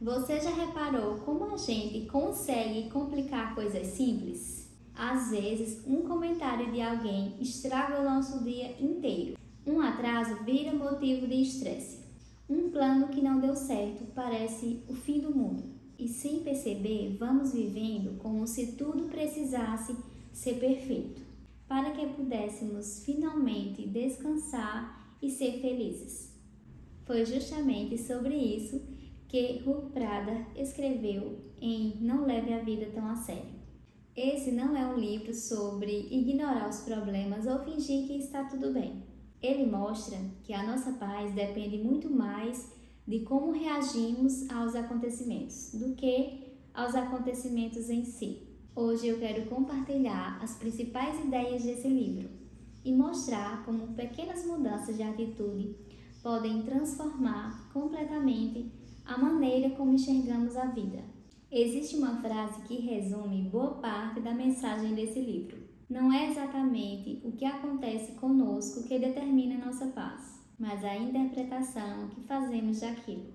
Você já reparou como a gente consegue complicar coisas simples? Às vezes, um comentário de alguém estraga o nosso dia inteiro. Um atraso vira motivo de estresse. Um plano que não deu certo parece o fim do mundo. E sem perceber, vamos vivendo como se tudo precisasse ser perfeito, para que pudéssemos finalmente descansar e ser felizes. Foi justamente sobre isso que Ruth Prada escreveu em Não Leve a Vida Tão a Sério. Esse não é um livro sobre ignorar os problemas ou fingir que está tudo bem. Ele mostra que a nossa paz depende muito mais de como reagimos aos acontecimentos do que aos acontecimentos em si. Hoje eu quero compartilhar as principais ideias desse livro e mostrar como pequenas mudanças de atitude podem transformar completamente a maneira como enxergamos a vida. Existe uma frase que resume boa parte da mensagem desse livro. Não é exatamente o que acontece conosco que determina nossa paz, mas a interpretação que fazemos daquilo.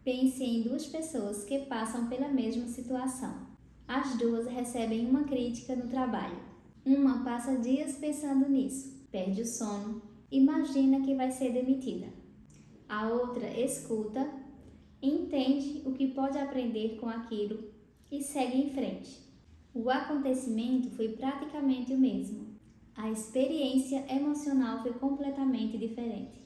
Pense em duas pessoas que passam pela mesma situação. As duas recebem uma crítica no trabalho. Uma passa dias pensando nisso, perde o sono, imagina que vai ser demitida. A outra escuta, entende o que pode aprender com aquilo e segue em frente. O acontecimento foi praticamente o mesmo. A experiência emocional foi completamente diferente.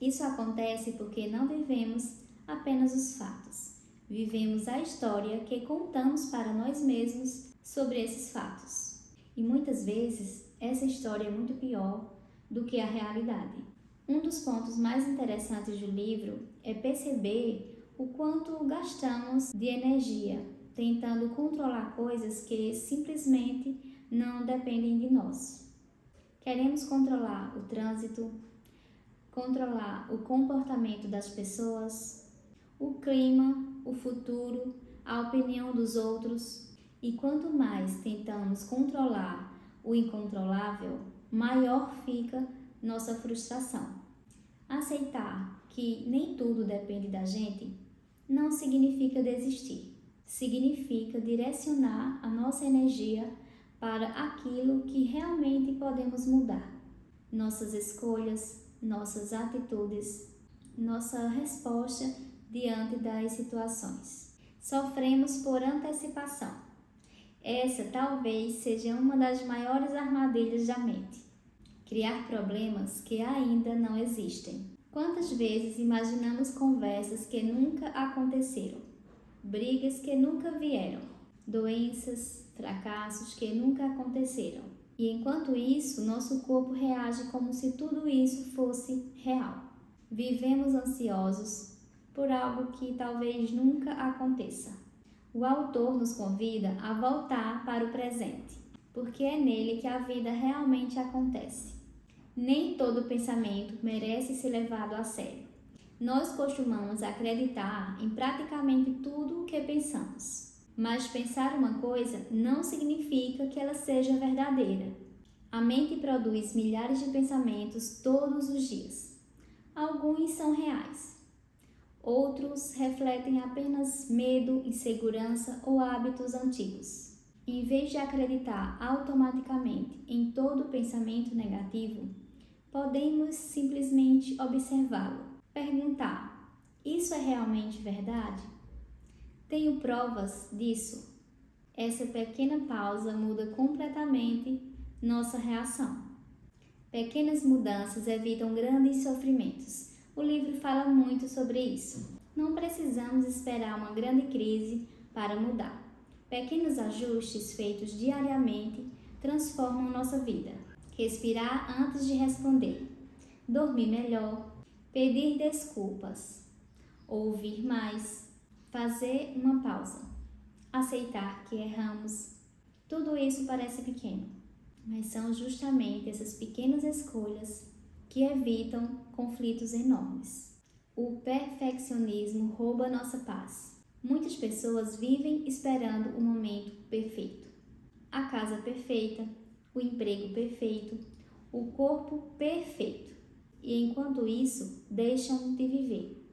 Isso acontece porque não vivemos apenas os fatos. Vivemos a história que contamos para nós mesmos sobre esses fatos. E muitas vezes essa história é muito pior do que a realidade. Um dos pontos mais interessantes do livro é perceber o quanto gastamos de energia tentando controlar coisas que simplesmente não dependem de nós. Queremos controlar o trânsito, controlar o comportamento das pessoas, o clima, o futuro, a opinião dos outros. E quanto mais tentamos controlar o incontrolável, maior fica nossa frustração. Aceitar que nem tudo depende da gente não significa desistir. Significa direcionar a nossa energia para aquilo que realmente podemos mudar. Nossas escolhas, nossas atitudes, nossa resposta diante das situações. Sofremos por antecipação. Essa talvez seja uma das maiores armadilhas da mente. Criar problemas que ainda não existem. Quantas vezes imaginamos conversas que nunca aconteceram, brigas que nunca vieram, doenças, fracassos que nunca aconteceram. E enquanto isso, nosso corpo reage como se tudo isso fosse real. Vivemos ansiosos por algo que talvez nunca aconteça. O autor nos convida a voltar para o presente, porque é nele que a vida realmente acontece. Nem todo pensamento merece ser levado a sério. Nós costumamos acreditar em praticamente tudo o que pensamos, mas pensar uma coisa não significa que ela seja verdadeira. A mente produz milhares de pensamentos todos os dias. Alguns são reais. Outros refletem apenas medo, insegurança ou hábitos antigos. Em vez de acreditar automaticamente em todo pensamento negativo, podemos simplesmente observá-lo. Perguntar: isso é realmente verdade? Tenho provas disso? Essa pequena pausa muda completamente nossa reação. Pequenas mudanças evitam grandes sofrimentos. O livro fala muito sobre isso. Não precisamos esperar uma grande crise para mudar. Pequenos ajustes feitos diariamente transformam nossa vida. Respirar antes de responder, dormir melhor, pedir desculpas, ouvir mais, fazer uma pausa, aceitar que erramos. Tudo isso parece pequeno, mas são justamente essas pequenas escolhas que evitam conflitos enormes. O perfeccionismo rouba nossa paz. Muitas pessoas vivem esperando o momento perfeito. A casa perfeita, o emprego perfeito, o corpo perfeito. E enquanto isso, deixam de viver.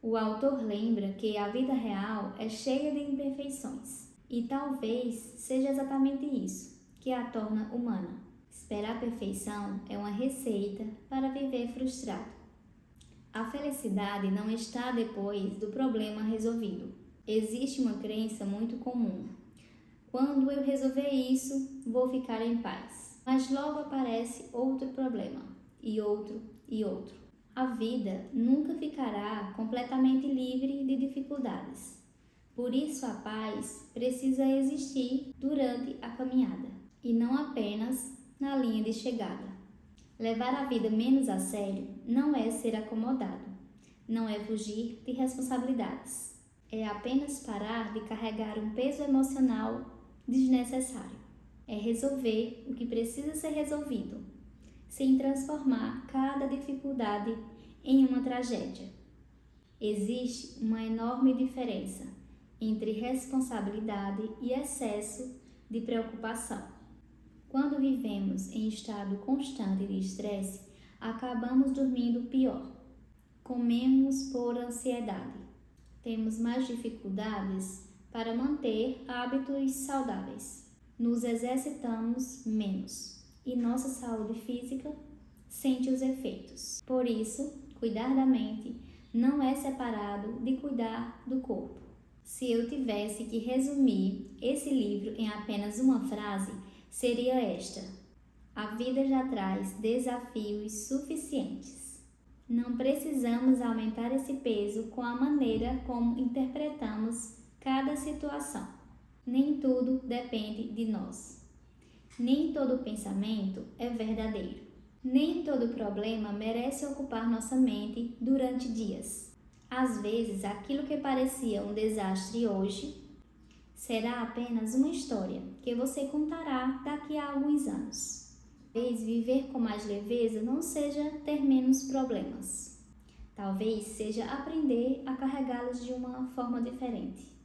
O autor lembra que a vida real é cheia de imperfeições, e talvez seja exatamente isso que a torna humana. Esperar a perfeição é uma receita para viver frustrado. A felicidade não está depois do problema resolvido. Existe uma crença muito comum. Quando eu resolver isso, vou ficar em paz. Mas logo aparece outro problema, e outro, e outro. A vida nunca ficará completamente livre de dificuldades. Por isso a paz precisa existir durante a caminhada, e não apenas na linha de chegada. Levar a vida menos a sério não é ser acomodado, não é fugir de responsabilidades. É apenas parar de carregar um peso emocional desnecessário. É resolver o que precisa ser resolvido, sem transformar cada dificuldade em uma tragédia. Existe uma enorme diferença entre responsabilidade e excesso de preocupação. Quando vivemos em estado constante de estresse, acabamos dormindo pior. Comemos por ansiedade. Temos mais dificuldades para manter hábitos saudáveis. Nos exercitamos menos e nossa saúde física sente os efeitos. Por isso, cuidar da mente não é separado de cuidar do corpo. Se eu tivesse que resumir esse livro em apenas uma frase, seria esta: a vida já traz desafios suficientes. Não precisamos aumentar esse peso com a maneira como interpretamos cada situação. Nem tudo depende de nós. Nem todo pensamento é verdadeiro. Nem todo problema merece ocupar nossa mente durante dias. Às vezes, aquilo que parecia um desastre hoje será apenas uma história que você contará daqui a alguns anos. Talvez viver com mais leveza não seja ter menos problemas. Talvez seja aprender a carregá-los de uma forma diferente.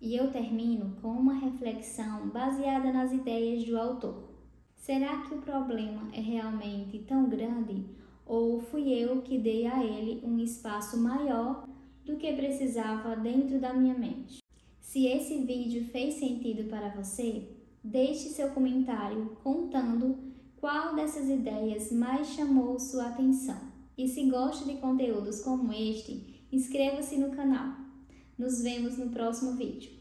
E eu termino com uma reflexão baseada nas ideias do autor. Será que o problema é realmente tão grande ou fui eu que dei a ele um espaço maior do que precisava dentro da minha mente? Se esse vídeo fez sentido para você, deixe seu comentário contando qual dessas ideias mais chamou sua atenção. E se gosta de conteúdos como este, inscreva-se no canal. Nos vemos no próximo vídeo.